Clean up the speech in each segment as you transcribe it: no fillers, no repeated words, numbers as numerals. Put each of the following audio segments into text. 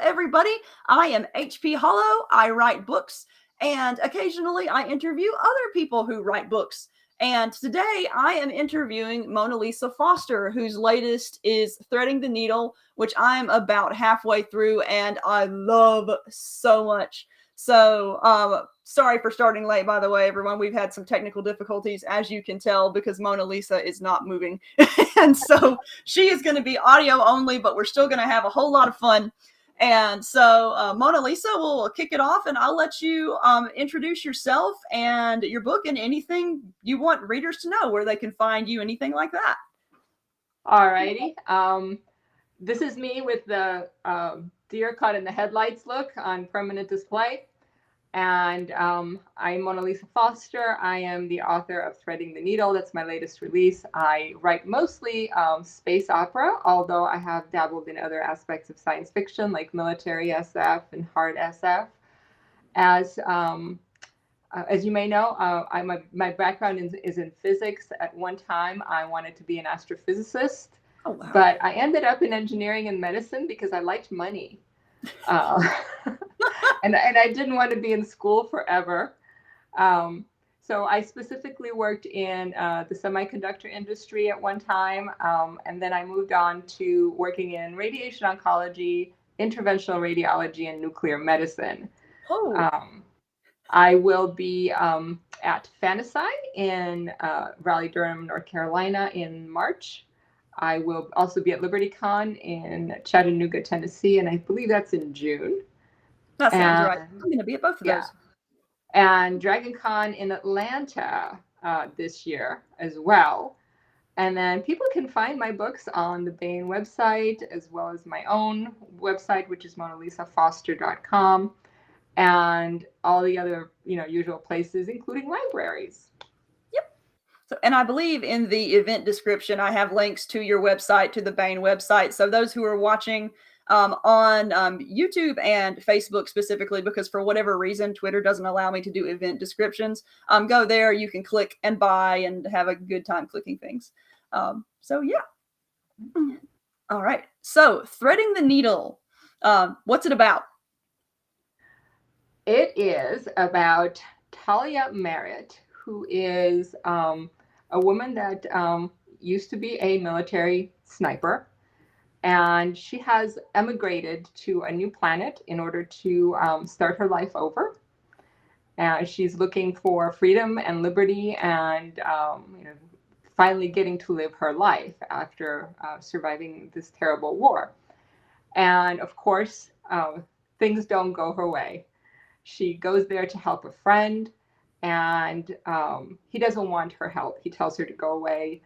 everybody. I am HP Holo. I write books, and occasionally I interview other people who write books. And today I am interviewing Monalisa Foster, whose latest is Threading the Needle, which I'm about halfway through and I love so much. So, sorry for starting late, by the way, everyone. We've had some technical difficulties, as you can tell, because Monalisa is not moving. And so she is going to be audio only, but we're still going to have a whole lot of fun. And so, Monalisa, will kick it off, and I'll let you introduce yourself and your book and anything you want readers to know, where they can find you, anything like that. All righty. This is me with the deer caught in the headlights look on permanent display. And I'm Monalisa Foster. I am the author of Threading the Needle. That's my latest release. I write mostly space opera, although I have dabbled in other aspects of science fiction like military SF and hard SF. As you may know, my background is in physics. At one time, I wanted to be an astrophysicist, but I ended up in engineering and medicine because I liked money. And I didn't want to be in school forever. So I specifically worked in the semiconductor industry at one time. And then I moved on to working in radiation oncology, interventional radiology, and nuclear medicine. I will be at Fantasy in Raleigh-Durham, North Carolina in March. I will also be at LibertyCon in Chattanooga, Tennessee, and I believe that's in June. That sounds right. I'm going to be at both of those. And DragonCon in Atlanta this year as well. And then people can find my books on the Baen website, as well as my own website, which is monalisafoster.com, and all the other, usual places, including libraries. So, and I believe in the event description, I have links to your website, to the Baen website. So those who are watching on YouTube and Facebook specifically, because for whatever reason, Twitter doesn't allow me to do event descriptions, go there. You can click and buy and have a good time clicking things. So yeah. All right. So Threading the Needle. What's it about? It is about Talia Merritt, who is a woman that used to be a military sniper, and she has emigrated to a new planet in order to start her life over. And she's looking for freedom and liberty, and finally getting to live her life after surviving this terrible war. And of course, things don't go her way. She goes there to help a friend, and he doesn't want her help. He tells her to go away.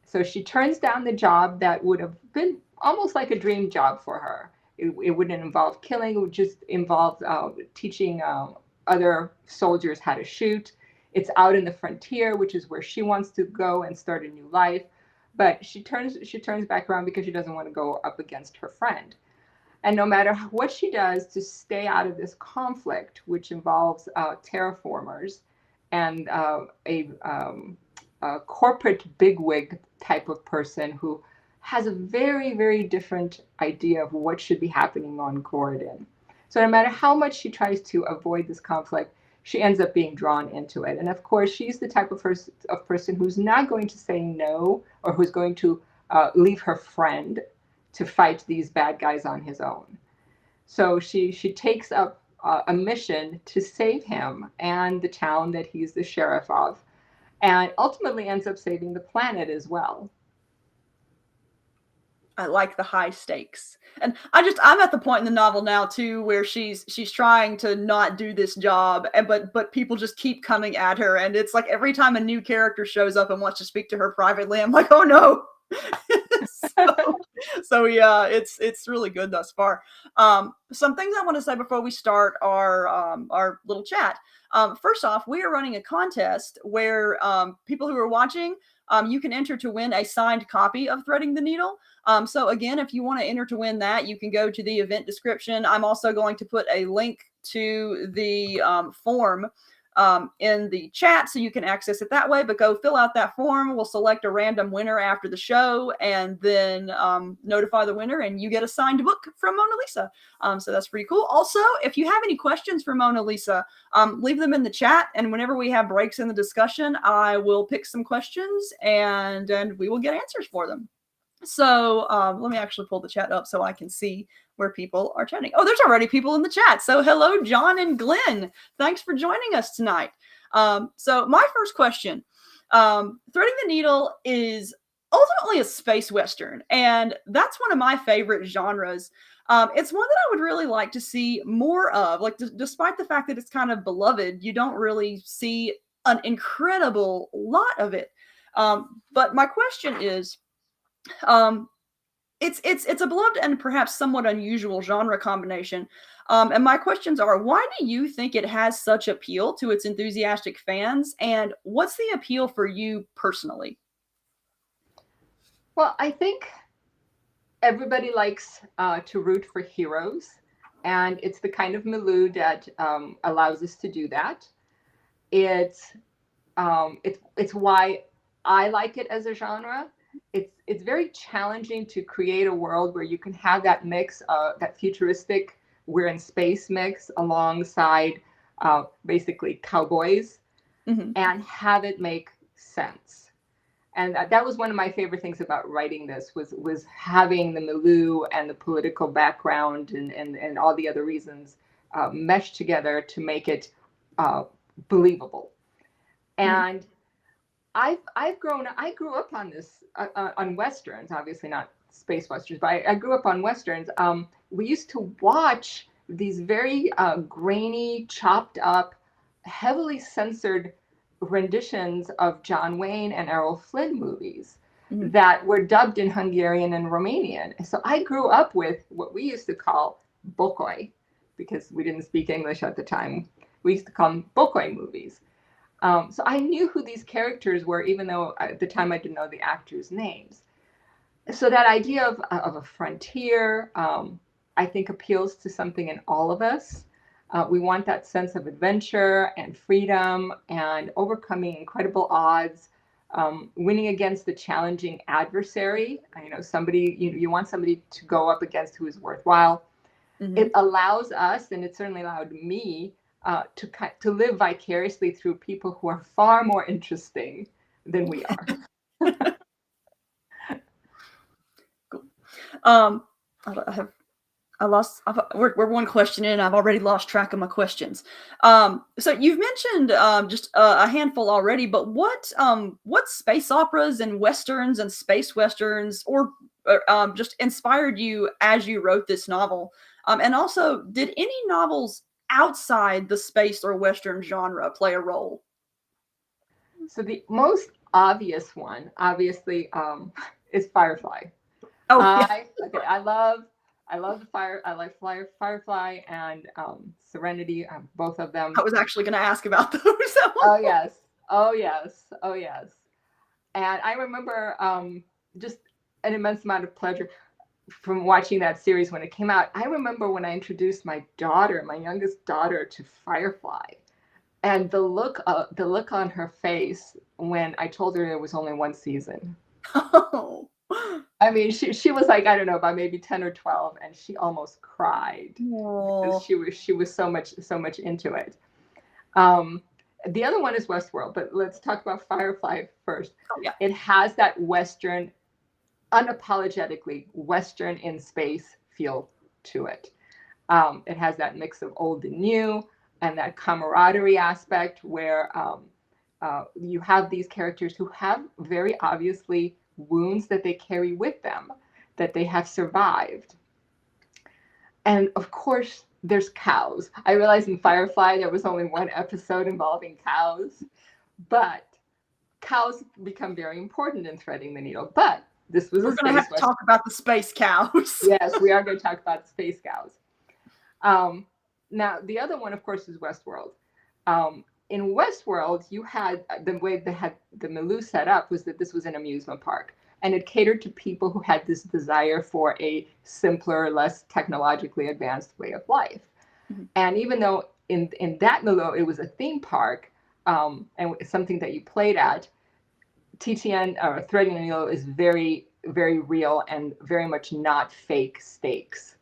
So she turns down the job that would have been almost like a dream job for her. It wouldn't involve killing. It would just involve teaching other soldiers how to shoot. It's out in the frontier, which is where she wants to go and start a new life. But she turns back around because she doesn't want to go up against her friend. And no matter what she does to stay out of this conflict, which involves terraformers and a corporate bigwig type of person who has a very, very different idea of what should be happening on Goruden. So no matter how much she tries to avoid this conflict, she ends up being drawn into it. And of course, she's the type of person who's not going to say no, or who's going to leave her friend to fight these bad guys on his own. So she takes up a mission to save him and the town that he's the sheriff of, and ultimately ends up saving the planet as well. I like the high stakes. And I'm at the point in the novel now too where she's trying to not do this job, but people just keep coming at her, and it's like every time a new character shows up and wants to speak to her privately, I'm like, oh no. So yeah, it's really good thus far. Some things I want to say before we start our little chat. First off, we are running a contest where people who are watching, you can enter to win a signed copy of Threading the Needle. So again, if you want to enter to win that, you can go to the event description. I'm also going to put a link to the form in the chat so you can access it that way. But go fill out that form. We'll select a random winner after the show and then notify the winner, and you get a signed book from Monalisa. So that's pretty cool. Also, if you have any questions for Monalisa, leave them in the chat, and whenever we have breaks in the discussion, I will pick some questions and we will get answers for them. So let me actually pull the chat up so I can see where people are chatting. Oh, there's already people in the chat. So hello, John and Glenn. Thanks for joining us tonight. So my first question, Threading the Needle is ultimately a space Western, and that's one of my favorite genres. It's one that I would really like to see more of. Like, despite the fact that it's kind of beloved, you don't really see an incredible lot of it. But my question is, it's a beloved and perhaps somewhat unusual genre combination. And my questions are, why do you think it has such appeal to its enthusiastic fans? And what's the appeal for you personally? Well, I think everybody likes to root for heroes, and it's the kind of milieu that allows us to do that. It's why I like it as a genre. It's very challenging to create a world where you can have that mix, that futuristic, we're in space mix alongside basically cowboys, and have it make sense. And that was one of my favorite things about writing this was having the milieu and the political background and all the other reasons meshed together to make it believable. And I grew up on this on Westerns, obviously not space Westerns, but I grew up on Westerns. We used to watch these very grainy, chopped up, heavily censored renditions of John Wayne and Errol Flynn movies that were dubbed in Hungarian and Romanian. So I grew up with what we used to call bokoi, because we didn't speak English at the time. We used to call them bokoi movies. So I knew who these characters were, even though at the time I didn't know the actors' names. So that idea of a frontier, I think, appeals to something in all of us. We want that sense of adventure and freedom and overcoming incredible odds, winning against the challenging adversary. You know, somebody, you want somebody to go up against who is worthwhile. It allows us, and it certainly allowed me, to live vicariously through people who are far more interesting than we are. Cool. We're one question in. I've already lost track of my questions. So you've mentioned just a handful already, but what space operas and westerns and space westerns or just inspired you as you wrote this novel? And also, did any novels outside the space or western genre play a role? So the most obvious one, obviously, is Firefly. Oh, yeah. I love Firefly and Serenity, both of them. I was actually going to ask about those. Oh yes. And I remember just an immense amount of pleasure from watching that series when it came out. I remember when I introduced my youngest daughter, to Firefly, and the look on her face when I told her there was only one season. Oh. I mean, she was like, I don't know, about maybe 10 or 12, and she almost cried. Because she was so much into it. The other one is Westworld, but let's talk about Firefly first. Oh, yeah. It has that Western, unapologetically Western in space feel to it. It has that mix of old and new, and that camaraderie aspect where you have these characters who have very obviously wounds that they carry with them, that they have survived. And of course, there's cows. I realized in Firefly there was only one episode involving cows, but cows become very important in Threading the Needle. But this was We're going to have to talk about the space cows. Yes, we are going to talk about space cows. Now, the other one, of course, is Westworld. In Westworld, you had the way they had the milieu set up was that this was an amusement park, and it catered to people who had this desire for a simpler, less technologically advanced way of life. And even though in that milieu, it was a theme park, and something that you played at. TTN, or threading the needle, is very, very real and very much not fake stakes.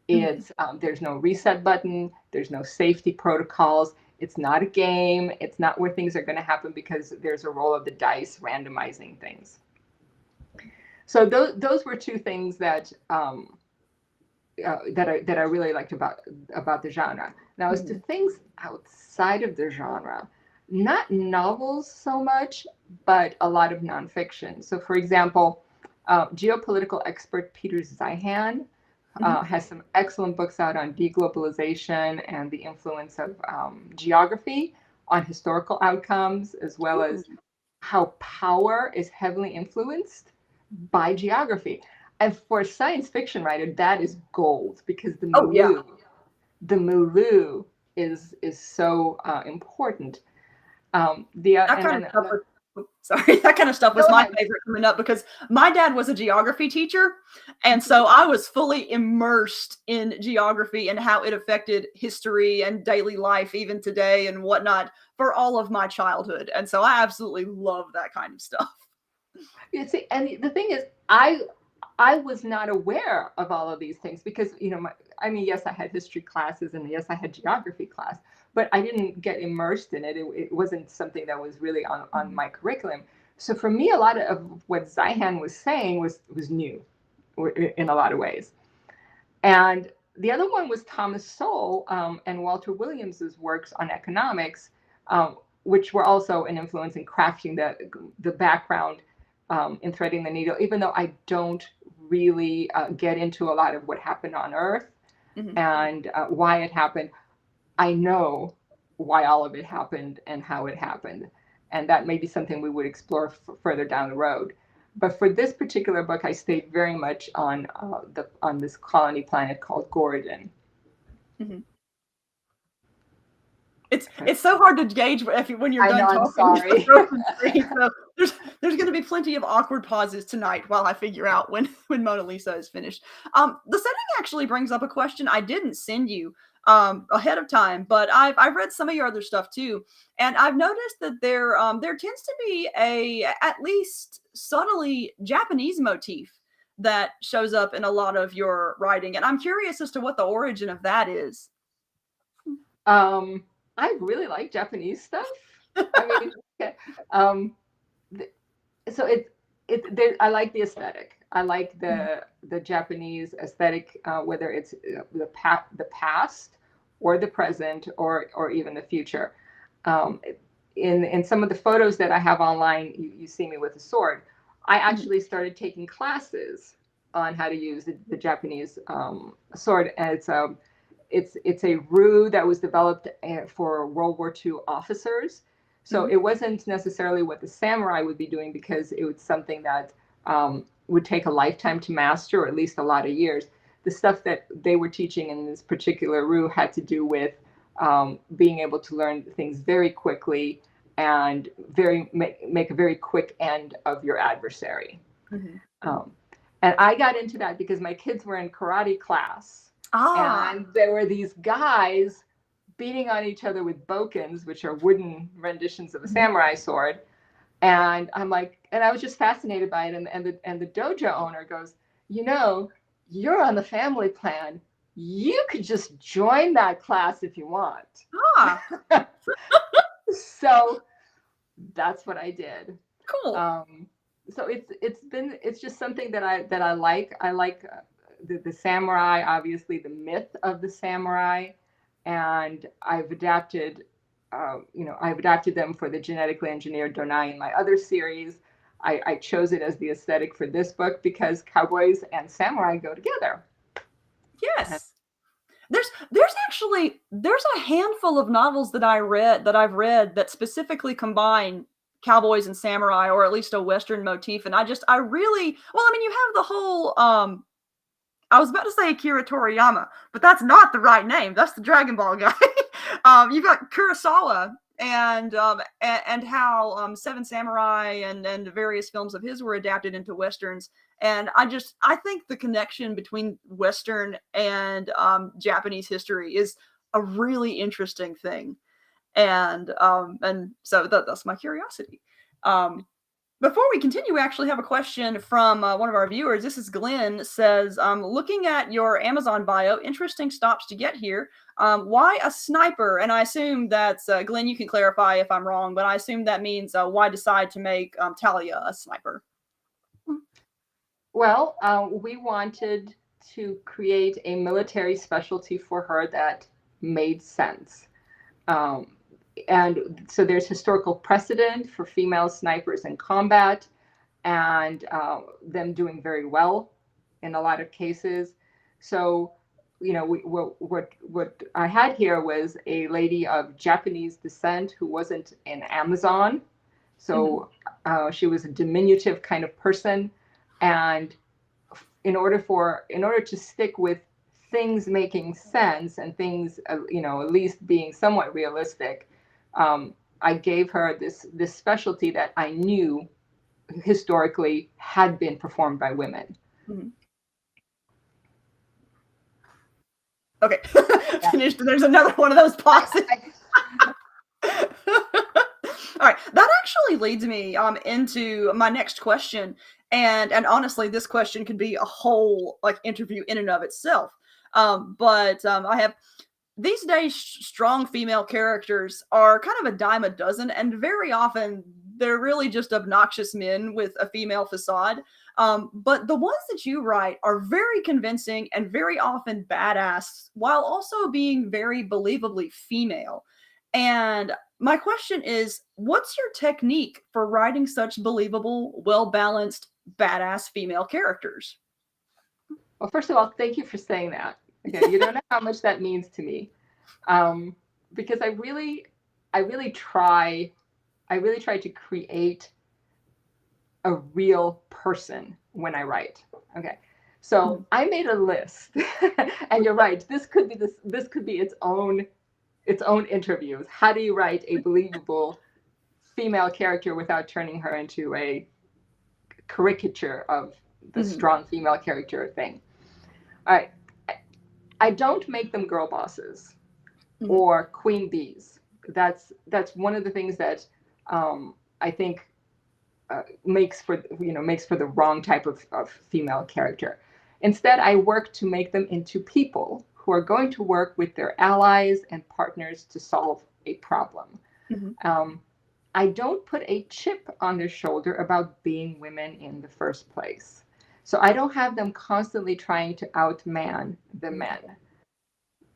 It's there's no reset button, there's no safety protocols. It's not a game. It's not where things are going to happen because there's a roll of the dice randomizing things. So those were two things that that I really liked about the genre. Now, as to things outside of the genre, not novels so much, but a lot of nonfiction. So, for example, geopolitical expert Peter Zeihan has some excellent books out on deglobalization and the influence of geography on historical outcomes, as well as how power is heavily influenced by geography. And for a science fiction writer, that is gold, because the milieu is so important. That kind of stuff was my favorite coming up, because my dad was a geography teacher, and so I was fully immersed in geography and how it affected history and daily life even today and whatnot for all of my childhood. And so I absolutely love that kind of stuff. You see, and the thing is, I was not aware of all of these things because, yes, I had history classes and yes, I had geography class, but I didn't get immersed in it. It wasn't something that was really on my curriculum. So for me, a lot of what Zeihan was saying was new in a lot of ways. And the other one was Thomas Sowell and Walter Williams's works on economics, which were also an influence in crafting the background in threading the needle, even though I don't really get into a lot of what happened on Earth and why it happened. I know why all of it happened and how it happened. And that may be something we would explore further down the road. But for this particular book, I stayed very much on this colony planet called Goruden. It's so hard to gauge when you're done talking. I'm sorry. So there's going to be plenty of awkward pauses tonight while I figure out when Monalisa is finished. The setting actually brings up a question I didn't send you ahead of time, but I've read some of your other stuff too, and I've noticed that there tends to be a at least subtly Japanese motif that shows up in a lot of your writing, and I'm curious as to what the origin of that is. I really like Japanese stuff. So I like the aesthetic. I like the Japanese aesthetic, whether it's the past or the present or even the future. In some of the photos that I have online, you see me with a sword. I actually started taking classes on how to use the Japanese sword, and it's a rue that was developed for World War II officers. So it wasn't necessarily what the samurai would be doing, because it was something that would take a lifetime to master, or at least a lot of years. The stuff that they were teaching in this particular rue had to do with being able to learn things very quickly and make a very quick end of your adversary. And I got into that because my kids were in karate class. And there were these guys beating on each other with bokens, which are wooden renditions of a samurai sword. And I'm like, and I was just fascinated by it. And the dojo owner goes, you're on the family plan. You could just join that class if you want. So that's what I did. Cool. So it's just something that I like. I like the samurai, obviously the myth of the samurai, and I've adapted them for the genetically engineered Donai in my other series. I chose it as the aesthetic for this book because cowboys and samurai go together. Yes. There's a handful of novels that I've read that specifically combine cowboys and samurai, or at least a Western motif. And you have the whole, I was about to say Akira Toriyama, but that's not the right name. That's the Dragon Ball guy. You've got Kurosawa and how Seven Samurai and various films of his were adapted into Westerns. And I think the connection between Western and Japanese history is a really interesting thing. And so that's my curiosity. Before we continue, we actually have a question from one of our viewers. This is Glenn. Says, looking at your Amazon bio, interesting stops to get here. Why a sniper? And I assume that's, Glenn, you can clarify if I'm wrong, but I assume that means why decide to make Talia a sniper? Well, we wanted to create a military specialty for her that made sense. And so there's historical precedent for female snipers in combat, and them doing very well in a lot of cases. So, what I had here was a lady of Japanese descent who wasn't an Amazon. So she was a diminutive kind of person. And in order to stick with things making sense and things, at least being somewhat realistic, I gave her this specialty that I knew historically had been performed by women. Mm-hmm. Okay, finished. There's another one of those pauses. All right, that actually leads me into my next question, and honestly, this question could be a whole interview in and of itself. But I have. These days, strong female characters are kind of a dime a dozen, and very often they're really just obnoxious men with a female facade. But the ones that you write are very convincing and very often badass, while also being very believably female. And my question is, what's your technique for writing such believable, well-balanced, badass female characters? Well, first of all, thank you for saying that. Okay, you don't know how much that means to me, because I really try to create a real person when I write. Okay, so I made a list, and you're right. This could be its own interviews. How do you write a believable female character without turning her into a caricature of the strong female character thing? All right. I don't make them girl bosses or queen bees. That's one of the things that I think makes for the wrong type of female character. Instead, I work to make them into people who are going to work with their allies and partners to solve a problem. I don't put a chip on their shoulder about being women in the first place. So I don't have them constantly trying to outman the men.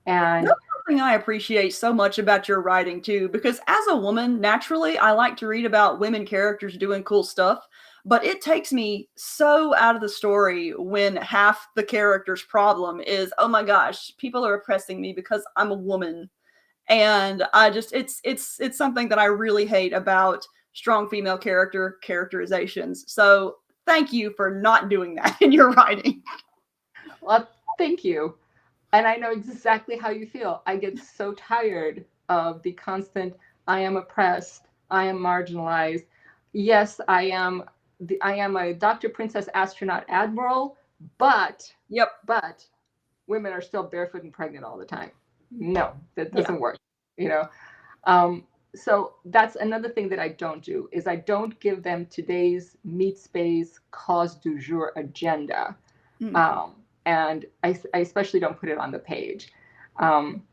And that's something I appreciate so much about your writing too, because as a woman, naturally, I like to read about women characters doing cool stuff, but it takes me so out of the story when half the character's problem is, oh my gosh, people are oppressing me because I'm a woman. And I just, it's something that I really hate about strong female characterizations. So thank you for not doing that in your writing. Well, thank you. And I know exactly how you feel. I get so tired of the constant, I am oppressed, I am marginalized. Yes, I am a Dr. Princess Astronaut Admiral, but women are still barefoot and pregnant all the time. No, that doesn't work, So that's another thing that I don't do, is I don't give them today's meat space cause du jour agenda. And I especially don't put it on the page.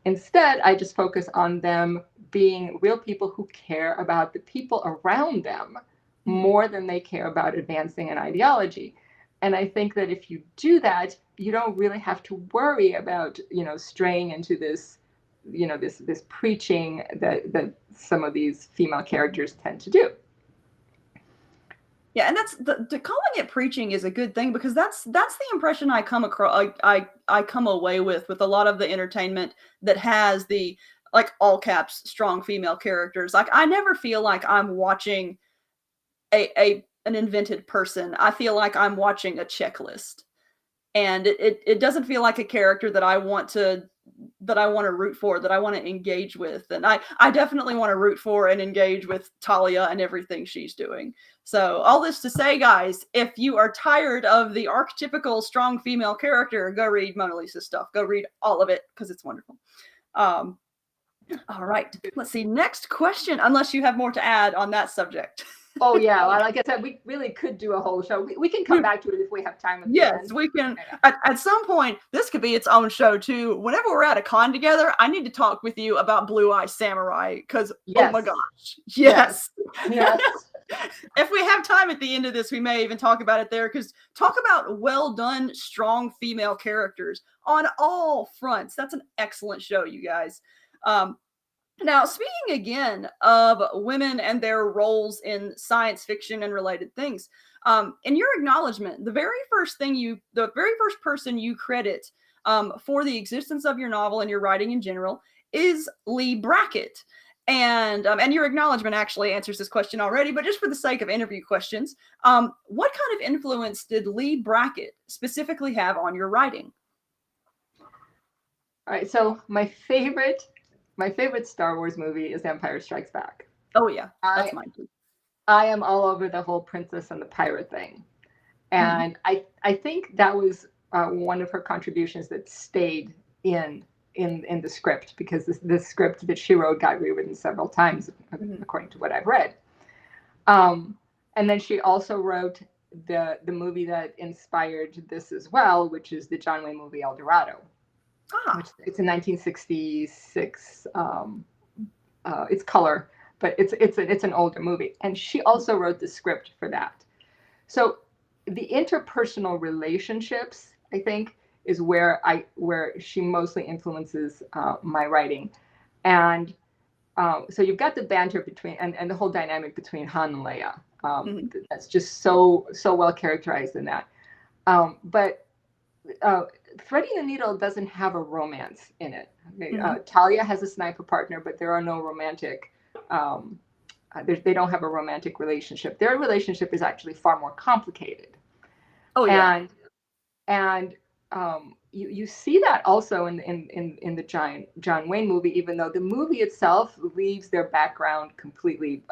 Instead, I just focus on them being real people who care about the people around them more than they care about advancing an ideology. And I think that if you do that, you don't really have to worry about, straying into this, this preaching that some of these female characters tend to do. Yeah, and that's calling it preaching is a good thing, because that's the impression I come across. I come away with a lot of the entertainment that has the all caps strong female characters. I never feel like I'm watching an invented person. I feel like I'm watching a checklist, and it doesn't feel like a character that I want to root for, that I want to engage with. And I definitely want to root for and engage with Talia and everything she's doing. So all this to say, guys, if you are tired of the archetypical strong female character, go read Monalisa's stuff. Go read all of it, because it's wonderful. Um, all right. Let's see. Next question, unless you have more to add on that subject. Oh yeah, well, like I said, we really could do a whole show. We can come back to it if we have time at the Yes, end. we can. Yeah. At some point, this could be its own show too. Whenever we're at a con together, I need to talk with you about Blue Eye Samurai because, oh my gosh, yes. Yes. If we have time at the end of this, we may even talk about it there because talk about well done, strong female characters on all fronts. That's an excellent show, you guys. Now, speaking again of women and their roles in science fiction and related things, in your acknowledgement, the very first person you credit for the existence of your novel and your writing in general is Lee Brackett. And your acknowledgement actually answers this question already, but just for the sake of interview questions, what kind of influence did Lee Brackett specifically have on your writing? All right, so my favorite Star Wars movie is Empire Strikes Back. Oh yeah, that's mine too. I am all over the whole princess and the pirate thing, and I think that was one of her contributions that stayed in the script, because the script that she wrote got rewritten several times, according to what I've read. And then she also wrote the movie that inspired this as well, which is the John Wayne movie El Dorado. Which it's a 1966. It's color, but it's an older movie, and she also wrote the script for that. So the interpersonal relationships, I think, is where she mostly influences my writing, and so you've got the banter between and the whole dynamic between Han and Leia. That's just so well characterized in that. But Threading the Needle doesn't have a romance in it. Talia has a sniper partner, but there are no romantic. They don't have a romantic relationship. Their relationship is actually far more complicated. Oh yeah. And you see that also in the John Wayne movie, even though the movie itself leaves their background completely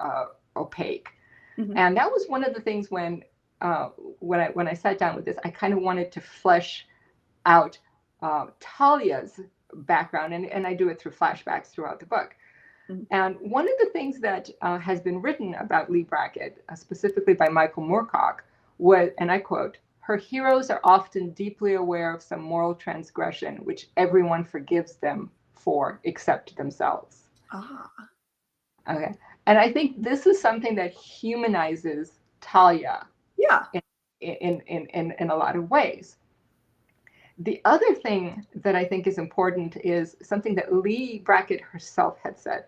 opaque. And that was one of the things when I sat down with this, I kind of wanted to flesh out Talia's background, and I do it through flashbacks throughout the book. And one of the things that has been written about Lee Brackett, specifically by Michael Moorcock, was, and I quote, "Her heroes are often deeply aware of some moral transgression which everyone forgives them for except themselves." Okay. And I think this is something that humanizes Talia. Yeah. In a lot of ways. The other thing that I think is important is something that Lee Brackett herself had said.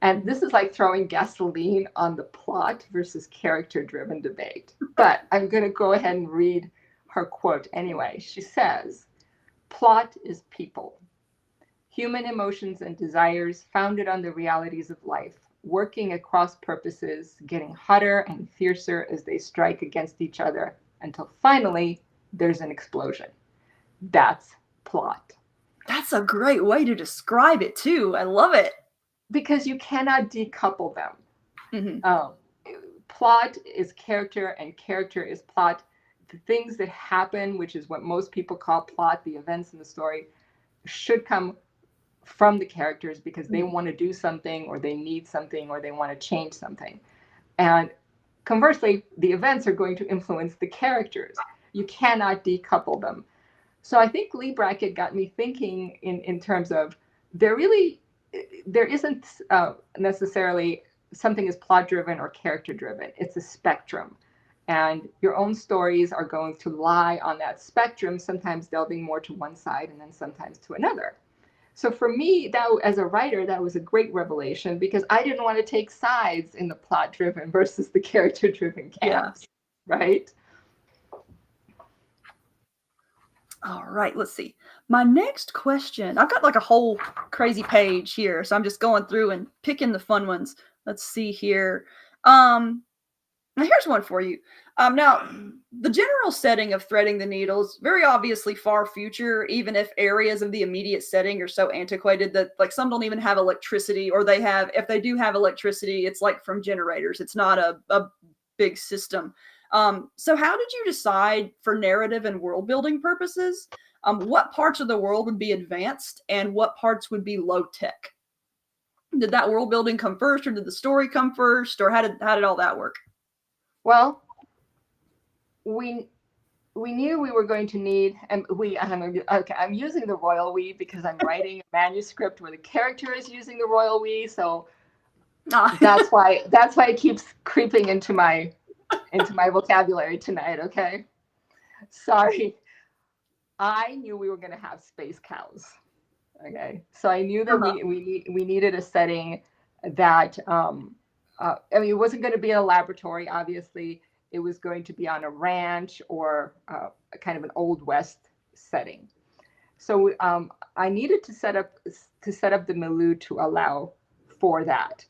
And this is like throwing gasoline on the plot versus character-driven debate. But I'm going to go ahead and read her quote anyway. She says, "Plot is people. Human emotions and desires founded on the realities of life, working at cross purposes, getting hotter and fiercer as they strike against each other, until finally there's an explosion. That's plot." That's a great way to describe it too. I love it. Because you cannot decouple them. Plot is character and character is plot. The things that happen, which is what most people call plot, the events in the story, should come from the characters because they want to do something, or they need something, or they want to change something. And conversely, the events are going to influence the characters. You cannot decouple them. So I think Lee Brackett got me thinking in terms of there isn't necessarily something is plot driven or character driven. It's a spectrum. And your own stories are going to lie on that spectrum, sometimes delving more to one side and then sometimes to another. So for me, that as a writer, that was a great revelation, because I didn't want to take sides in the plot driven versus the character driven camps, right? All right, let's see. My next question, I've got like a whole crazy page here, so I'm just going through and picking the fun ones. Let's see here. Now here's one for you. Now, the general setting of Threading the Needle is very obviously far future, even if areas of the immediate setting are so antiquated that like some don't even have electricity, or they have, if they do have electricity, it's like from generators. It's not a big system. So how did you decide for narrative and world building purposes what parts of the world would be advanced and what parts would be low tech? Did that world building come first, or did the story come first, or how did all that work? Well, we knew we were going to need, and I'm using the royal we because I'm writing a manuscript where the character is using the royal we, so that's why it keeps creeping into my vocabulary tonight. Okay, sorry. I knew we were going to have space cows. Okay, so I knew that we needed a setting that it wasn't going to be a laboratory. Obviously, it was going to be on a ranch or kind of an Old West setting. So I needed to set up the milieu to allow for that,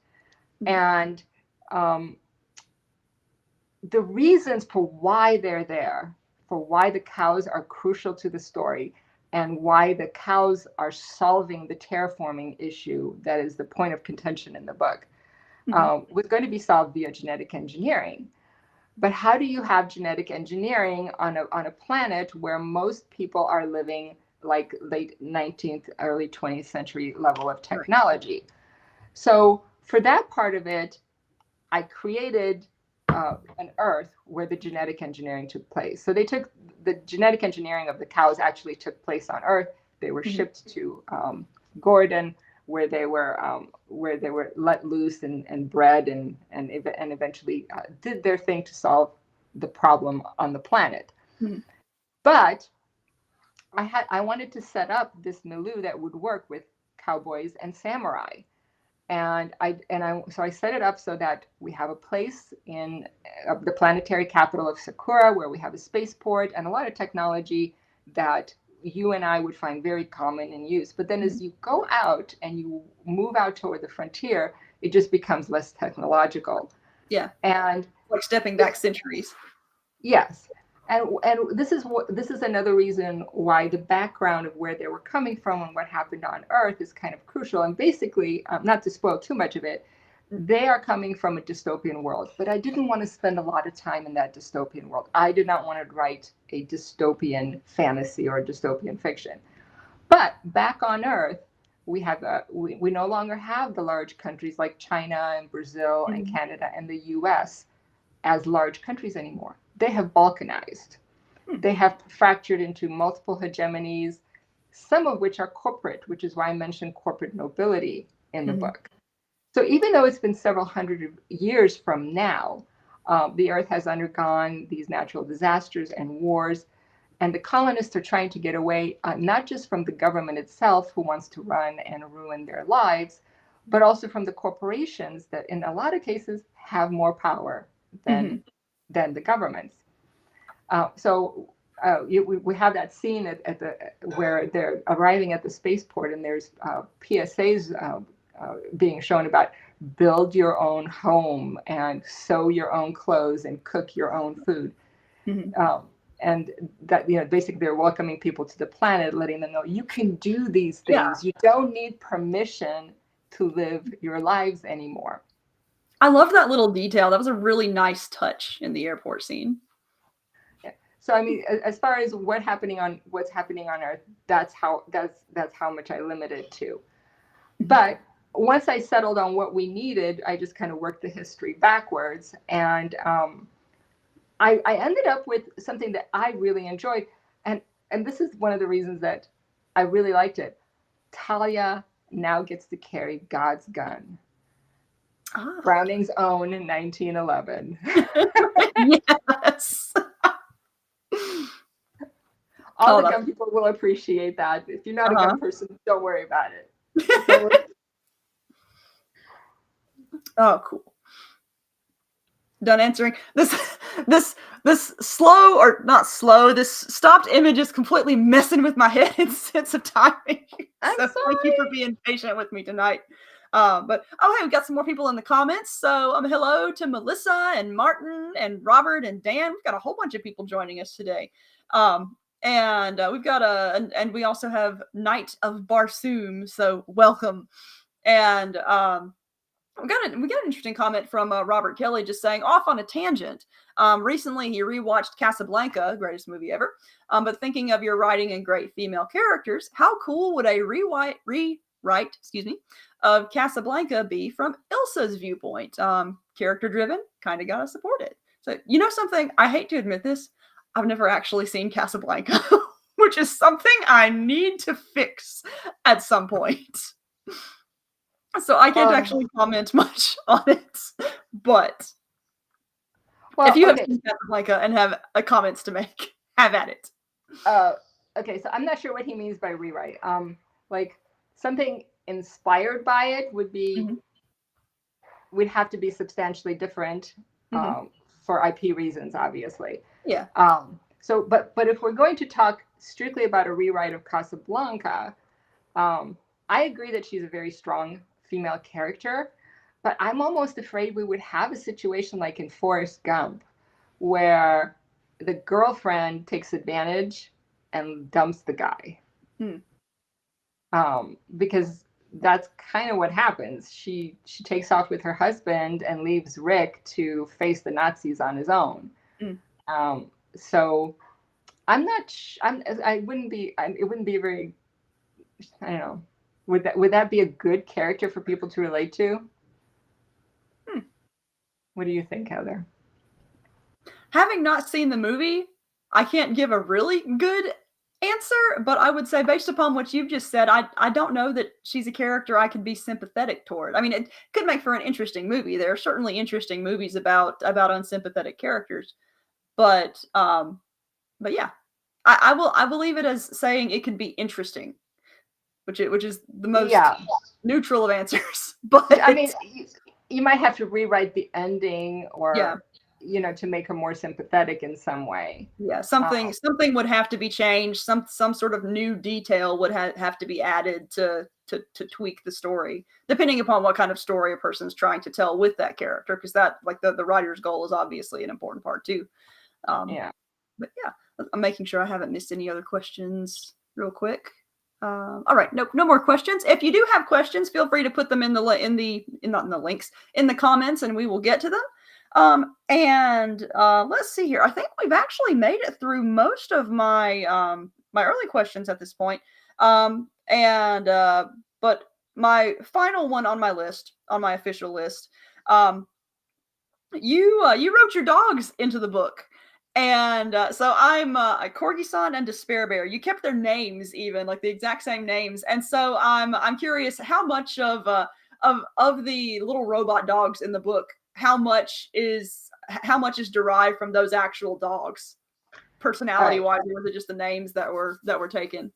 and the reasons for why they're there, for why the cows are crucial to the story, and why the cows are solving the terraforming issue that is the point of contention in the book, was going to be solved via genetic engineering. But how do you have genetic engineering on a planet where most people are living like late 19th, early 20th century level of technology? Right. So for that part of it, I created an Earth where the genetic engineering took place. So the genetic engineering of the cows actually took place on Earth. They were shipped to Goruden, where they were let loose and bred and eventually did their thing to solve the problem on the planet. But I wanted to set up this milieu that would work with cowboys and samurai. So I set it up so that we have a place in the planetary capital of Sakura where we have a spaceport and a lot of technology that you and I would find very common in use. But then as you go out and you move out toward the frontier, it just becomes less technological. Yeah. And like stepping back centuries. Yes. And this is another reason why the background of where they were coming from and what happened on Earth is kind of crucial. And basically, not to spoil too much of it, they are coming from a dystopian world. But I didn't want to spend a lot of time in that dystopian world. I did not want to write a dystopian fantasy or a dystopian fiction. But back on Earth, we no longer have the large countries like China and Brazil and Canada and the US as large countries anymore. They have balkanized. They have fractured into multiple hegemonies, some of which are corporate, which is why I mentioned corporate nobility in the book. So even though it's been several hundred years from now, the Earth has undergone these natural disasters and wars, and the colonists are trying to get away, not just from the government itself, who wants to run and ruin their lives, but also from the corporations that in a lot of cases have more power than the governments. We have that scene where they're arriving at the spaceport, and there's PSAs being shown about build your own home and sew your own clothes and cook your own food. And that, basically they're welcoming people to the planet, letting them know you can do these things. Yeah. You don't need permission to live your lives anymore. I love that little detail. That was a really nice touch in the airport scene. Yeah. So I mean, as far as what's happening on Earth, that's how much I limited to. But once I settled on what we needed, I just kind of worked the history backwards, and I ended up with something that I really enjoyed, and this is one of the reasons that I really liked it. Talia now gets to carry God's gun. Oh. Browning's own in 1911. Yes. All the gun people will appreciate that. If you're not a gun person, don't worry about it. Oh, cool. Done answering this slow, or not slow, this stopped image is completely messing with my head in sense of timing. I'm sorry. Thank you for being patient with me tonight. But hey, we got some more people in the comments. So hello to Melissa and Martin and Robert and Dan. We've got a whole bunch of people joining us today. And we've got and we also have Knight of Barsoom, so welcome. And We got an interesting comment from Robert Kelly just saying, off on a tangent. Recently, he rewatched Casablanca, greatest movie ever. But thinking of your writing and great female characters, how cool would a rewrite, of Casablanca be from Ilsa's viewpoint? Character driven, kind of gotta support it. So, you know something? I hate to admit this, I've never actually seen Casablanca, which is something I need to fix at some point. So I can't actually comment much on it, but if you have seen Casablanca and have comments to make, have at it. Okay, so I'm not sure what he means by rewrite. Like something inspired by it would be, would have to be substantially different for IP reasons, obviously. Yeah. So, but if we're going to talk strictly about a rewrite of Casablanca, I agree that she's a very strong female character, but I'm almost afraid we would have a situation like in Forrest Gump, where the girlfriend takes advantage and dumps the guy. Because that's kind of what happens. She takes off with her husband and leaves Rick to face the Nazis on his own. So I'm not. It wouldn't be a very. I don't know. Would that be a good character for people to relate to? What do you think, Heather? Having not seen the movie, I can't give a really good answer, but I would say based upon what you've just said, I don't know that she's a character I could be sympathetic toward. I mean, it could make for an interesting movie. There are certainly interesting movies about unsympathetic characters, but yeah, I will leave it as saying it could be interesting, which is the most neutral of answers. But I mean, you might have to rewrite the ending, or to make her more sympathetic in some way. Yeah, something would have to be changed. Some sort of new detail would have to be added to tweak the story, depending upon what kind of story a person's trying to tell with that character, because that, like, the writer's goal is obviously an important part too. But yeah, I'm making sure I haven't missed any other questions real quick. All right, no more questions. If you do have questions, feel free to put them in the comments, and we will get to them. Let's see here. I think we've actually made it through most of my my early questions at this point. But my final one on my list, on my official list, you wrote your dogs into the book. And so I'm a Corgi-san and Despair Bear. You kept their names, even like the exact same names. And so I'm curious how much of the little robot dogs in the book, how much is derived from those actual dogs, personality wise, or was it just the names that were taken?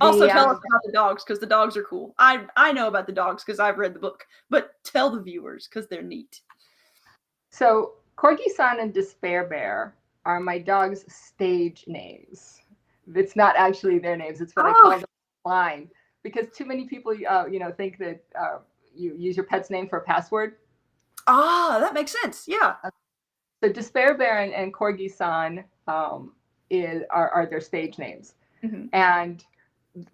Also, tell us about the dogs, because the dogs are cool. I know about the dogs because I've read the book, but tell the viewers because they're neat. So Corgi-san and Despair Bear are my dog's stage names. It's not actually their names. It's what I call them online, because too many people, think that you use your pet's name for a password. That makes sense. Yeah. So Despair Bear and Corgi-san are their stage names, and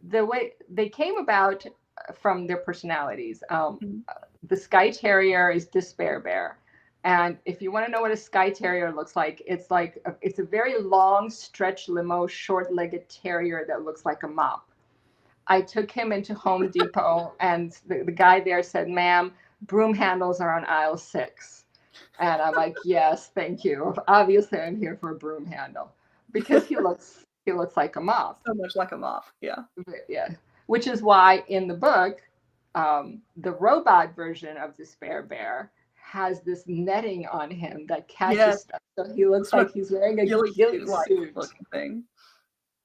the way they came about from their personalities. The Skye Terrier is Despair Bear. And if you want to know what a Skye Terrier looks like, it's a very long, stretch limo, short-legged terrier that looks like a mop. I took him into Home Depot, and the guy there said, "Ma'am, broom handles are on aisle 6." And I'm like, "Yes, thank you. Obviously, I'm here for a broom handle," because he looks like a mop. So much like a mop, yeah. Yeah, which is why in the book, the robot version of Despair Bear has this netting on him that catches stuff. So he looks like he's wearing a ghillie suit looking thing.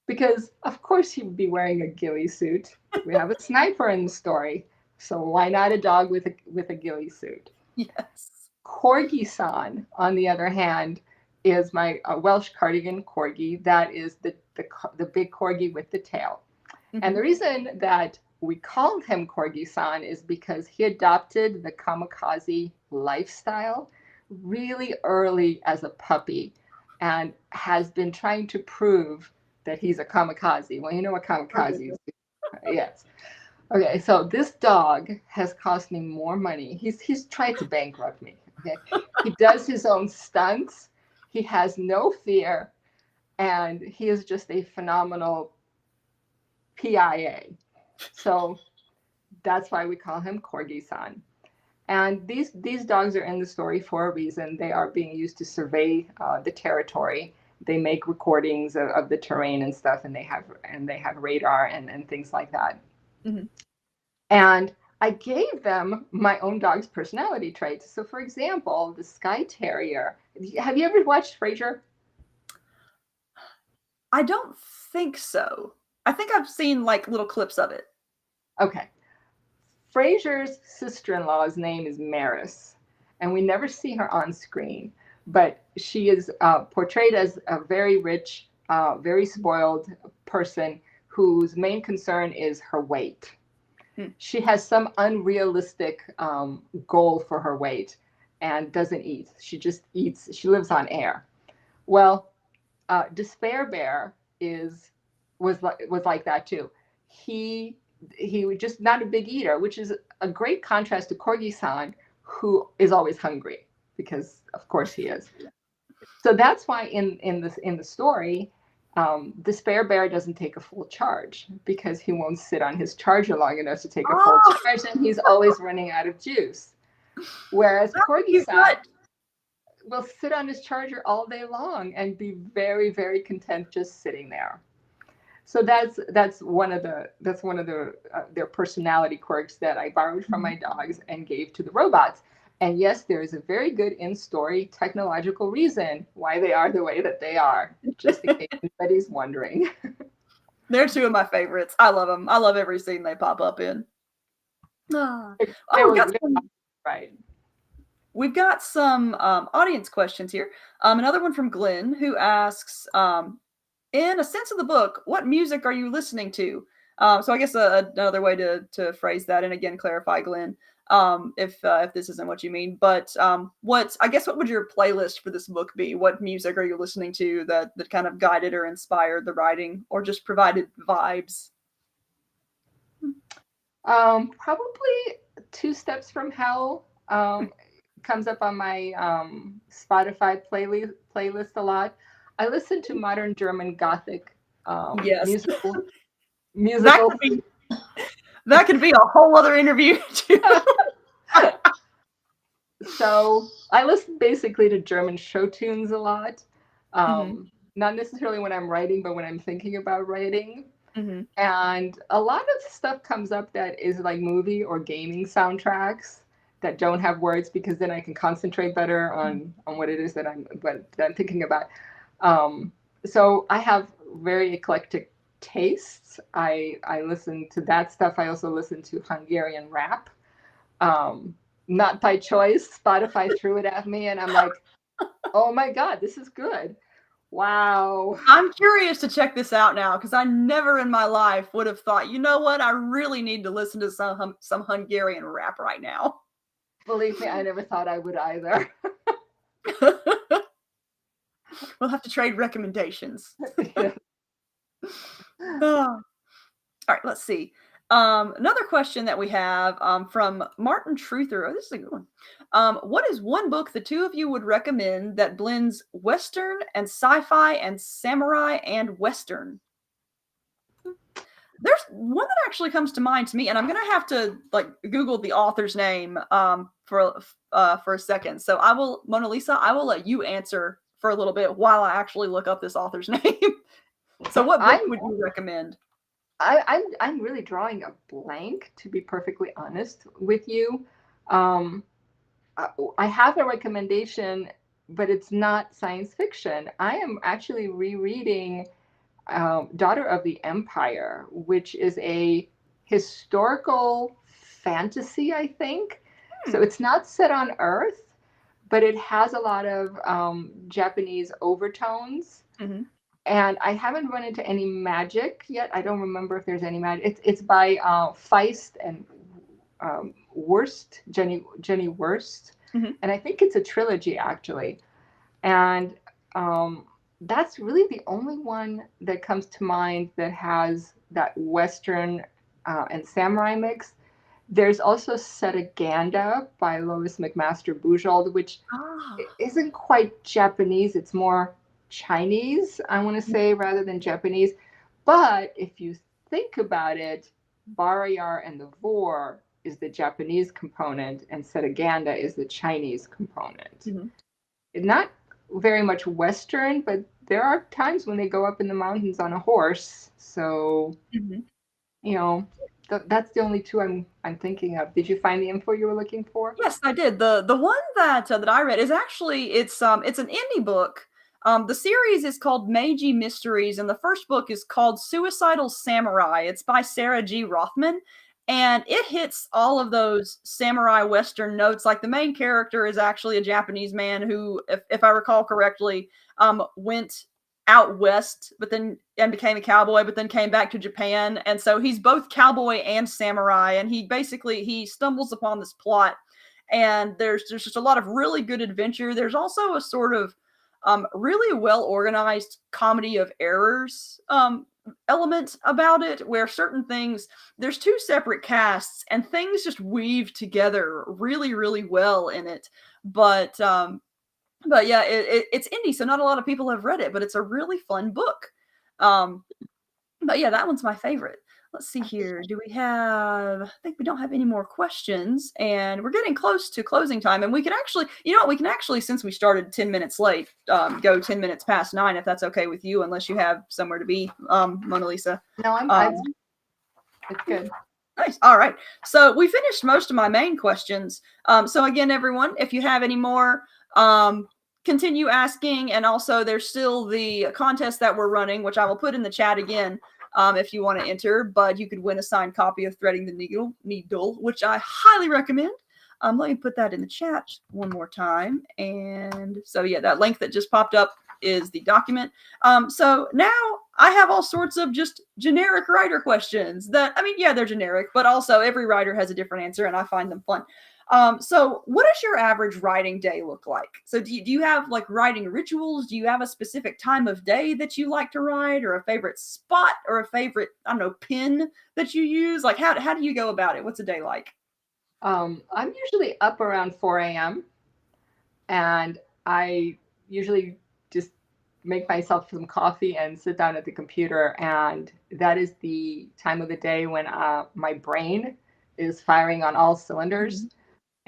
Because of course he would be wearing a ghillie suit. We have a sniper in the story, so why not a dog with a ghillie suit? Yes. Corgi-san, on the other hand, is my Welsh cardigan corgi. That is the big corgi with the tail. And the reason that we called him Corgi-san is because he adopted the kamikaze lifestyle really early as a puppy, and has been trying to prove that he's a kamikaze. Well, you know what kamikaze is. Yes. Okay, so this dog has cost me more money. He's tried to bankrupt me. Okay, he does his own stunts. He has no fear, and he is just a phenomenal PIA. So that's why we call him Corgi-san. And these dogs are in the story for a reason. They are being used to survey the territory. They make recordings of the terrain and stuff, and they have radar and things like that. Mhm. And I gave them my own dog's personality traits. So, for example, the Skye Terrier. Have you ever watched Frasier? I don't think so. I think I've seen like little clips of it. Okay. Frasier's sister-in-law's name is Maris, and we never see her on screen, but she is portrayed as a very rich, very spoiled person whose main concern is her weight. She has some unrealistic goal for her weight and doesn't eat. She just eats. She lives on air. Well, Despair Bear was like that too. He was just not a big eater, which is a great contrast to Corgi-san, who is always hungry because of course he is. So that's why in the story, Despair Bear doesn't take a full charge because he won't sit on his charger long enough to take a full charge, and he's always running out of juice. Whereas Corgi-san will sit on his charger all day long and be very, very content just sitting there. So that's one of their personality quirks that I borrowed from my dogs and gave to the robots. And yes, there is a very good in-story technological reason why they are the way that they are, just in case anybody's wondering. They're two of my favorites. I love them. I love every scene they pop up in. Right. We've got some audience questions here. Another one from Glenn, who asks, in a sense of the book, what music are you listening to? So I guess another way to phrase that, and again clarify, Glenn, if this isn't what you mean, but what would your playlist for this book be? What music are you listening to that kind of guided or inspired the writing, or just provided vibes? Probably Two Steps from Hell comes up on my Spotify playlist a lot. I listen to modern German Gothic musical. That could be a whole other interview too. So I listen basically to German show tunes a lot. Not necessarily when I'm writing, but when I'm thinking about writing. And a lot of stuff comes up that is like movie or gaming soundtracks that don't have words, because then I can concentrate better on what it is that I'm thinking about. So I have very eclectic tastes. I listen to that stuff. I also listen to Hungarian rap. Not by choice. Spotify threw it at me, and I'm like, oh my God, this is good. Wow. I'm curious to check this out now, because I never in my life would have thought, you know what, I really need to listen to some Hungarian rap right now. Believe me, I never thought I would either. We'll have to trade recommendations. All right, let's see. Another question that we have from Martin Truther. Oh, this is a good one. What is one book the two of you would recommend that blends Western and sci-fi and samurai and Western? There's one that actually comes to mind to me, and I'm gonna have to like Google the author's name for a second. So Monalisa, I will let you answer for a little bit while I actually look up this author's name. So what book would you recommend? I'm really drawing a blank, to be perfectly honest with you. I have a recommendation, but it's not science fiction. I am actually rereading Daughter of the Empire, which is a historical fantasy, I think. So it's not set on Earth, but it has a lot of Japanese overtones. And I haven't run into any magic yet. I don't remember if there's any magic. It's by Feist and Wurst, Jenny Wurst. And I think it's a trilogy, actually. And that's really the only one that comes to mind that has that Western and samurai mix. There's also Setaganda by Lois McMaster Bujold, which Ah. isn't quite Japanese. It's more Chinese, I want to say, rather than Japanese. But if you think about it, Barayar and the Vor is the Japanese component, and Setaganda is the Chinese component. Mm-hmm. Not very much Western, but there are times when they go up in the mountains on a horse. So, Mm-hmm. you know, that's the only two I'm thinking of. Did you find the info you were looking for? Yes, I did. The one that I read is actually it's an indie book. The series is called Meiji Mysteries, and the first book is called Suicidal Samurai. It's by Sarah G. Rothman, and it hits all of those samurai Western notes. Like the main character is actually a Japanese man who, if I recall correctly, went out west, but then and became a cowboy, but then came back to Japan, and so he's both cowboy and samurai, and he stumbles upon this plot, and there's just a lot of really good adventure. There's also a sort of really well organized comedy of errors element about it, where certain things, there's two separate casts and things just weave together really really well in it. But yeah, it's indie, so not a lot of people have read it, but it's a really fun book. But yeah, that one's my favorite. Let's see here. Do we have? I think we don't have any more questions, and we're getting close to closing time. And we can actually, you know what? We can actually, since we started 10 minutes late, go 10 minutes past 9, if that's okay with you, unless you have somewhere to be, Mona Lisa. No, it's good. Nice. All right. So we finished most of my main questions. So again, everyone, if you have any more, continue asking. And also, there's still the contest that we're running, which I will put in the chat again if you want to enter. But you could win a signed copy of Threading the Needle, which I highly recommend. Let me put that in the chat one more time. And so, yeah, that link that just popped up is the document. So now I have all sorts of just generic writer questions that, I mean, yeah, they're generic, but also every writer has a different answer and I find them fun. So what does your average writing day look like? So do you have like writing rituals? Do you have a specific time of day that you like to write, or a favorite spot, or a favorite, I don't know, pen that you use? Like how do you go about it? What's a day like? I'm usually up around 4 a.m. and I usually just make myself some coffee and sit down at the computer. And that is the time of the day when my brain is firing on all cylinders. Mm-hmm.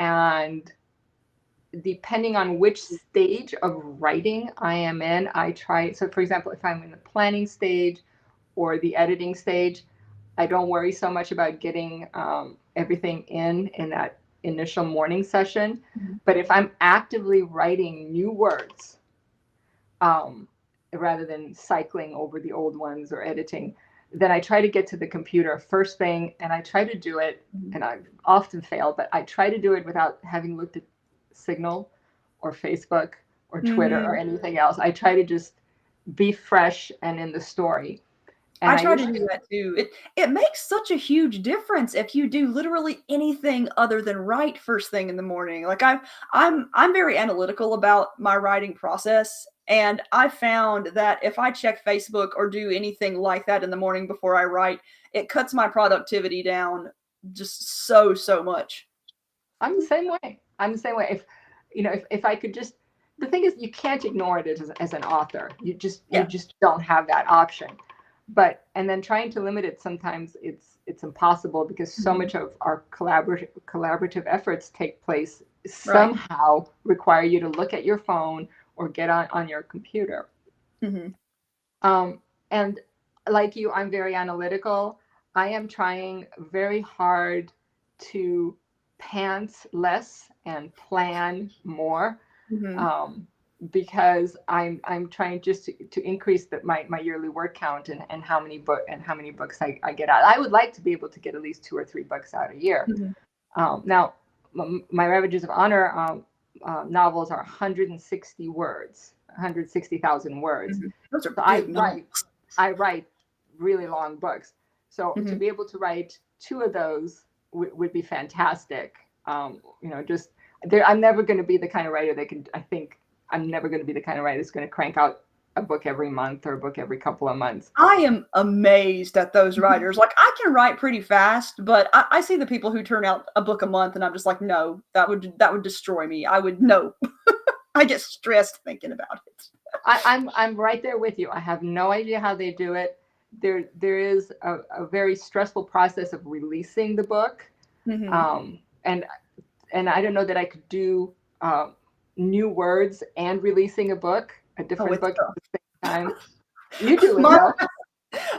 And depending on which stage of writing I am in, I try. So, for example, if I'm in the planning stage or the editing stage, I don't worry so much about getting everything in that initial morning session. Mm-hmm. But if I'm actively writing new words, rather than cycling over the old ones or editing, then I try to get to the computer first thing, and I try to do it, and I've often failed, but I try to do it without having looked at Signal or Facebook or Twitter or anything else. I try to just be fresh and in the story. And I try to do that too. It makes such a huge difference if you do literally anything other than write first thing in the morning. Like I'm very analytical about my writing process, and I found that if I check Facebook or do anything like that in the morning before I write, it cuts my productivity down just so much. I'm the same way. If I could just, the thing is, you can't ignore it as an author. You just don't have that option. And then trying to limit it, sometimes it's impossible, because so much of our collaborative efforts take place somehow require you to look at your phone or get on your computer. Mm-hmm. And like you, I'm very analytical. I am trying very hard to pants less and plan more. Mm-hmm. Because I'm trying just to increase my yearly word count and how many books I get out. I would like to be able to get at least 2 or 3 books out a year. Mm-hmm. Now, my Ravages of Honor novels are 160 words, 160,000 words. Mm-hmm. Those are I write really long books. So to be able to write 2 of those would be fantastic. I'm never going to be the kind of writer that can. I'm never going to be the kind of writer that's going to crank out a book every month or a book every couple of months. I am amazed at those writers. Like, I can write pretty fast, but I see the people who turn out a book a month, and I'm just like, no, that would destroy me. I would no. I get stressed thinking about it. I'm right there with you. I have no idea how they do it. There is a very stressful process of releasing the book, and I don't know that I could do new words and releasing a different book at the same time. You do it though.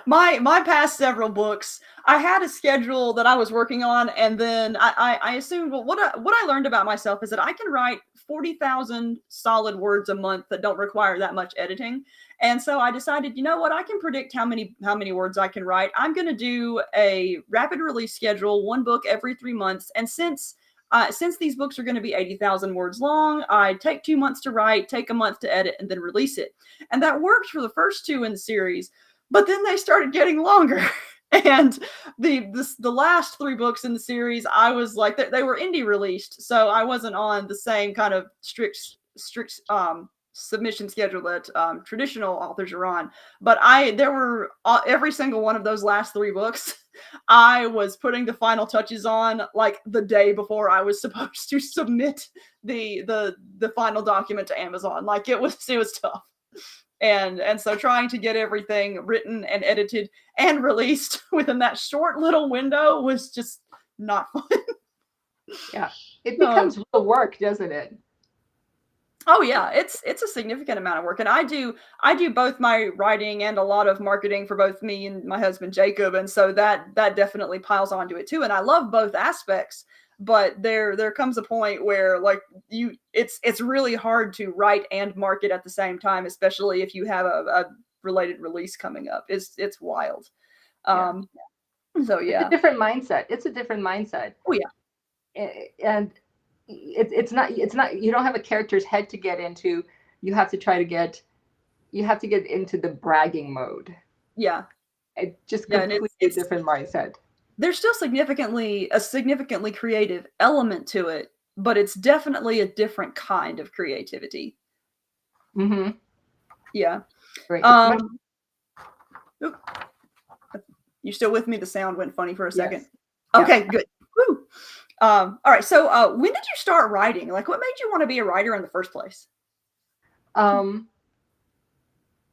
My past several books, I had a schedule that I was working on, and then I assumed, well, what I learned about myself is that I can write 40,000 solid words a month that don't require that much editing. And so I decided, you know what, I can predict how many words I can write. I'm going to do a rapid release schedule, one book every 3 months. And since these books are going to be 80,000 words long, I take 2 months to write, take a month to edit, and then release it. And that worked for the first two in the series. But then they started getting longer. And the last 3 books in the series, I was like, they were indie released. So I wasn't on the same kind of strict submission schedule that traditional authors are on. But there were every single one of those last 3 books, I was putting the final touches on like the day before I was supposed to submit the final document to Amazon. Like it was tough. And so trying to get everything written and edited and released within that short little window was just not fun. Yeah, it becomes real work, doesn't it? Oh yeah, it's a significant amount of work, and I do both my writing and a lot of marketing for both me and my husband Jacob, and so that definitely piles onto it too. And I love both aspects, but there comes a point where like it's really hard to write and market at the same time, especially if you have a related release coming up. It's wild. So yeah, it's a different mindset. Oh yeah, and it's not you don't have a character's head to get into. You have to get into the bragging mode. Yeah, it's just completely different mindset. There's still a significantly creative element to it, but it's definitely a different kind of creativity. Mm-hmm. Yeah. Great. You still with me? The sound went funny for a second. Yes. Okay, good. Woo. All right. So when did you start writing? Like, what made you want to be a writer in the first place? Well,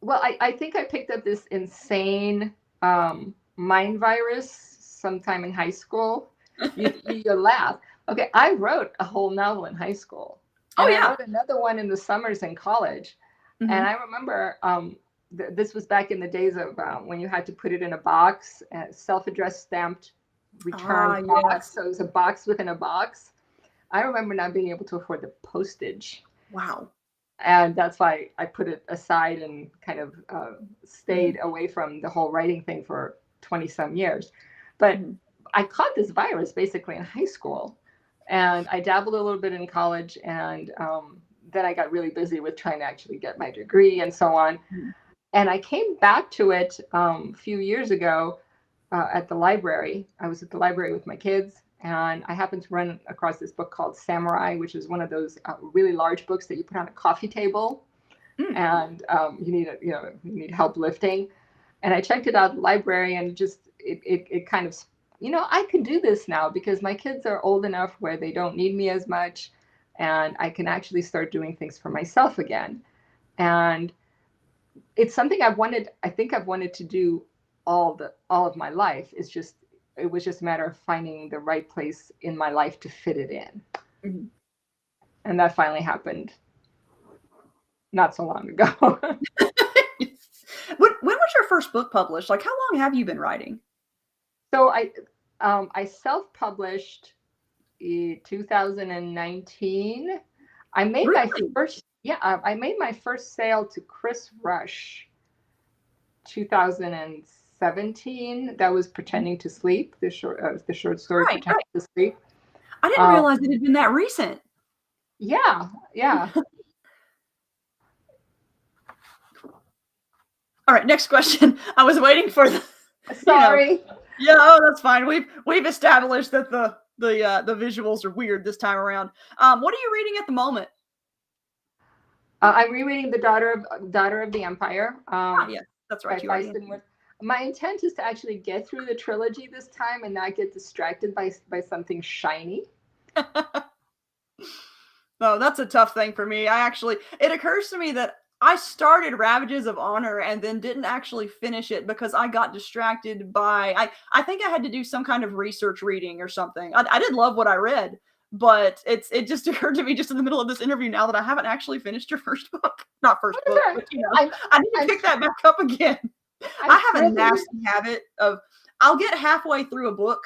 I think I picked up this insane mind virus sometime in high school. You laugh. Okay, I wrote a whole novel in high school. And I wrote another one in the summers in college. Mm-hmm. And I remember this was back in the days of when you had to put it in a box, self-addressed stamped return box. Yes. So it was a box within a box. I remember not being able to afford the postage. Wow. And that's why I put it aside and kind of stayed away from the whole writing thing for 20 some years. But I caught this virus basically in high school, and I dabbled a little bit in college, and then I got really busy with trying to actually get my degree and so on. And I came back to it a few years ago at the library. I was at the library with my kids, and I happened to run across this book called Samurai, which is one of those really large books that you put on a coffee table, and you need help lifting. And I checked it out at the library, and it kind of, I can do this now because my kids are old enough where they don't need me as much, and I can actually start doing things for myself again. And it's something I've wanted to do all of my life. It was just a matter of finding the right place in my life to fit it in. Mm-hmm. And that finally happened not so long ago. When was your first book published? Like, how long have you been writing? So I self-published in 2019. I made my first I made my first sale to Chris Rush 2017. That was Pretending to Sleep, the short story Pretending to Sleep. I didn't realize it had been that recent. Yeah. All right, next question. I was waiting for the. Sorry. That's fine. We've established that the visuals are weird this time around. What are you reading at the moment? I'm rereading The Daughter of the Empire. Yeah, that's right. By Feiston. My intent is to actually get through the trilogy this time and not get distracted by something shiny. No, that's a tough thing for me. It occurs to me that I started Ravages of Honor and then didn't actually finish it because I got distracted by, I think I had to do some kind of research reading or something. I did love what I read, but it just occurred to me just in the middle of this interview now that I haven't actually finished your first book. Not first book, but I need to pick that back up again. I have a nasty habit of, I'll get halfway through a book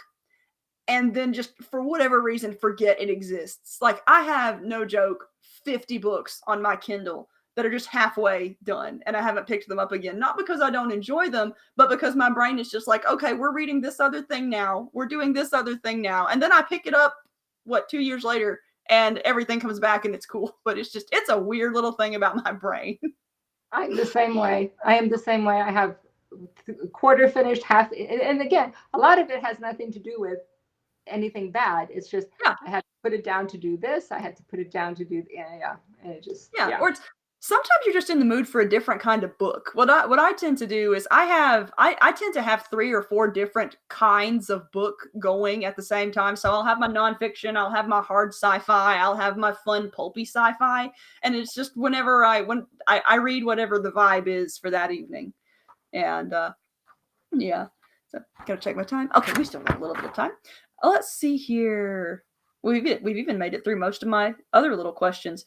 and then just for whatever reason forget it exists. Like I have, no joke, 50 books on my Kindle that are just halfway done and I haven't picked them up again. Not because I don't enjoy them, but because my brain is just like, okay, we're reading this other thing now. We're doing this other thing now. And then I pick it up, 2 years later, and everything comes back and it's cool. But it's a weird little thing about my brain. I'm the same way. I am the same way. I have quarter finished, half. And again, a lot of it has nothing to do with anything bad. It's just, I had to put it down to do this. I had to put it down to do, and it just, Or sometimes you're just in the mood for a different kind of book. What I tend to do is I tend to have 3 or 4 different kinds of book going at the same time. So I'll have my nonfiction, I'll have my hard sci-fi, I'll have my fun pulpy sci-fi, and it's just when I read whatever the vibe is for that evening. And so gotta check my time. Okay, we still got a little bit of time. Let's see here. We've even made it through most of my other little questions.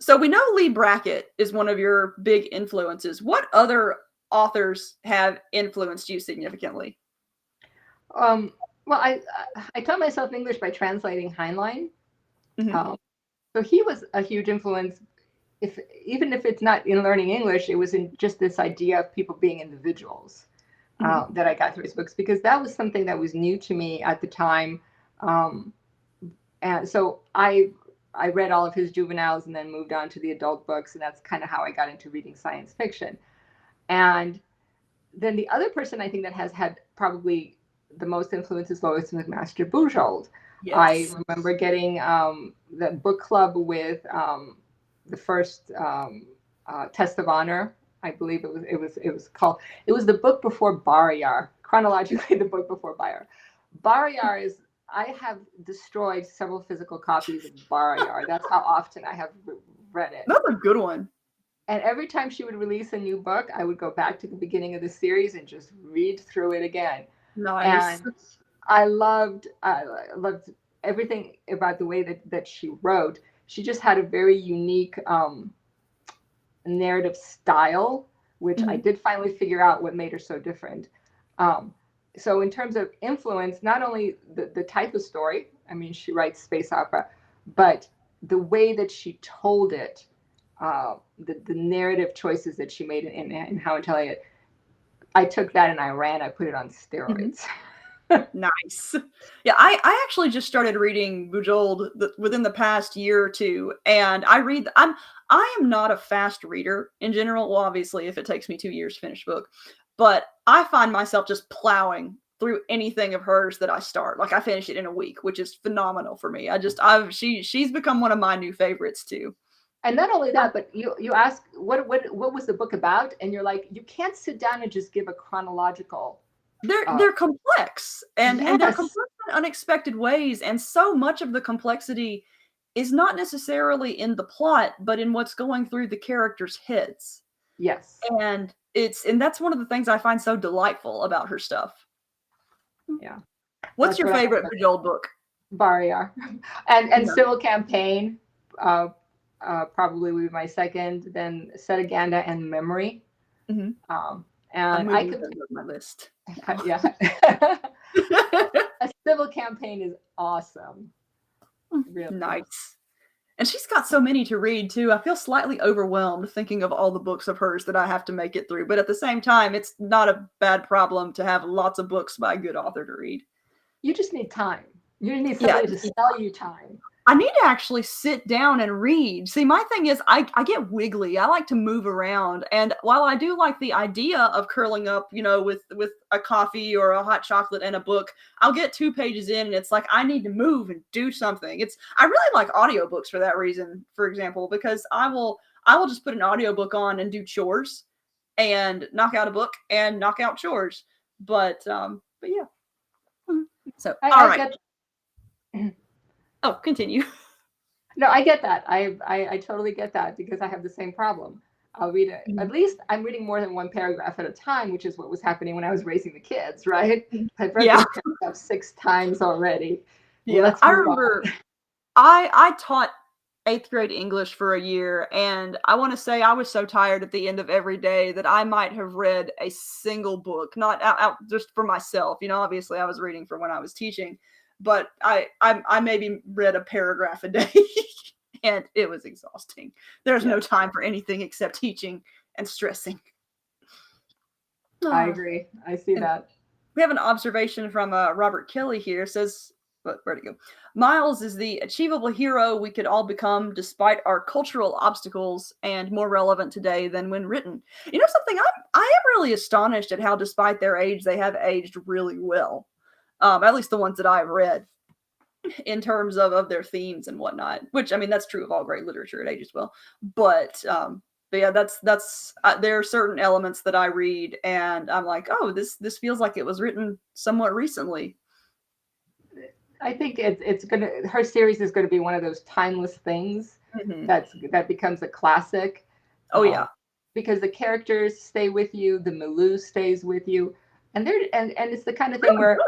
So we know Lee Brackett is one of your big influences. What other authors have influenced you significantly? Well, I taught myself English by translating Heinlein. Mm-hmm. So he was a huge influence. Even if it's not in learning English, it was in just this idea of people being individuals that I got through his books, because that was something that was new to me at the time. And so I read all of his juveniles and then moved on to the adult books. And that's kind of how I got into reading science fiction. And then the other person I think that has had probably the most influence is Lois McMaster Bujold. Yes. I remember getting the book club with the first Test of Honor. I believe it was called. It was the book before Barayar, chronologically the book before Barayar. Barayar is, I have destroyed several physical copies of Barayar. That's how often I have read it. That's a good one. And every time she would release a new book, I would go back to the beginning of the series and just read through it again. Nice. And I loved everything about the way that she wrote. She just had a very unique narrative style, which I did finally figure out what made her so different. So in terms of influence, not only the type of story, I mean, she writes space opera, but the way that she told it, the narrative choices that she made and how I'm telling it, I took that and I put it on steroids. Nice. Yeah, I actually just started reading Bujold within the past year or two, and I am not a fast reader in general. Well, obviously, if it takes me 2 years to finish a book, but I find myself just plowing through anything of hers that I start. Like I finish it in a week, which is phenomenal for me. She's become one of my new favorites too. And not only that, but you ask what was the book about, and you're like, you can't sit down and just give a chronological. They're complex and they're complex in unexpected ways, and so much of the complexity is not necessarily in the plot, but in what's going through the characters' heads. Yes, and that's one of the things I find so delightful about her stuff. Yeah. What's your favorite Bujold book? Barayar, and Civil Campaign. Probably would be my second. Then Setaganda and Memory. Mm-hmm. And I could my list. Yeah. A Civil Campaign is awesome. Really nice. And she's got so many to read too. I feel slightly overwhelmed thinking of all the books of hers that I have to make it through. But at the same time, it's not a bad problem to have lots of books by a good author to read. You just need time. You need somebody to sell you time. I need to actually sit down and read. See, my thing is I get wiggly. I like to move around. And while I do like the idea of curling up, with a coffee or a hot chocolate and a book, I'll get 2 pages in and it's like I need to move and do something. I really like audiobooks for that reason, for example, because I will just put an audiobook on and do chores and knock out a book and knock out chores. But yeah. So all right. Oh, continue. No, I get that. I totally get that because I have the same problem. I'll read it. At least I'm reading more than 1 paragraph at a time, which is what was happening when I was raising the kids, right? I've read this paragraph 6 times already. Yeah, I remember I taught 8th grade English for a year, and I want to say I was so tired at the end of every day that I might have read a single book, not out just for myself. Obviously I was reading for when I was teaching, but I maybe read a paragraph a day, and it was exhausting. There's no time for anything except teaching and stressing. I agree. I see that. We have an observation from Robert Kelly here. Says, where'd it go? Miles is the achievable hero we could all become despite our cultural obstacles, and more relevant today than when written. Something, I am really astonished at how, despite their age, they have aged really well. At least the ones that I've read, in terms of their themes and whatnot, which, I mean, that's true of all great literature. It ages well. But yeah, that's there are certain elements that I read and I'm like, oh, this feels like it was written somewhat recently. I think her series is gonna be one of those timeless things that becomes a classic. Oh yeah. Because the characters stay with you, the milieu stays with you, and it's the kind of thing where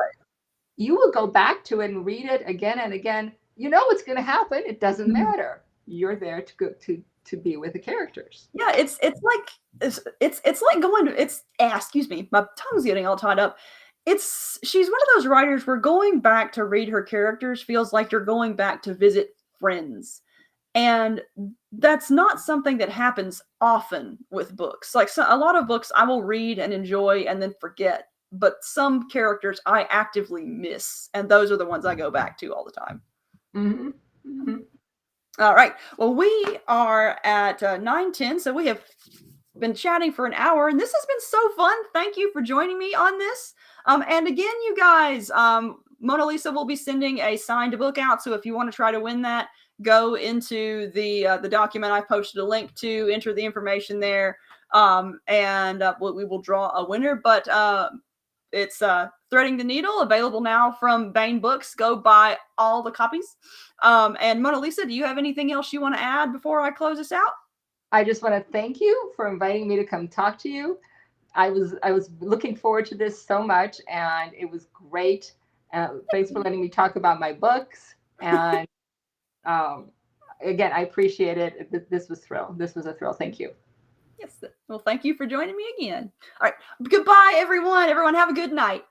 you will go back to it and read it again and again. You know what's going to happen. It doesn't matter. You're there to go to be with the characters. Yeah, it's like going to excuse me, my tongue's getting all tied up. She's one of those writers where going back to read her characters feels like you're going back to visit friends. And that's not something that happens often with books. Like a lot of books I will read and enjoy and then forget. But some characters I actively miss, and those are the ones I go back to all the time. Mm-hmm. Mm-hmm. All right. Well, we are at 9:10, so we have been chatting for an hour, and this has been so fun. Thank you for joining me on this. And again, you guys, Monalisa will be sending a signed book out, so if you want to try to win that, go into the document I posted a link to, enter the information there, and we will draw a winner. But it's Threading the Needle, available now from Baen Books. Go buy all the copies. And Monalisa, do you have anything else you want to add before I close this out? I just want to thank you for inviting me to come talk to you. I was looking forward to this so much, and it was great. Thanks for letting me talk about my books. And again, I appreciate it. This was a thrill. Thank you. Yes. Well, thank you for joining me again. All right. Goodbye, everyone. Everyone have a good night.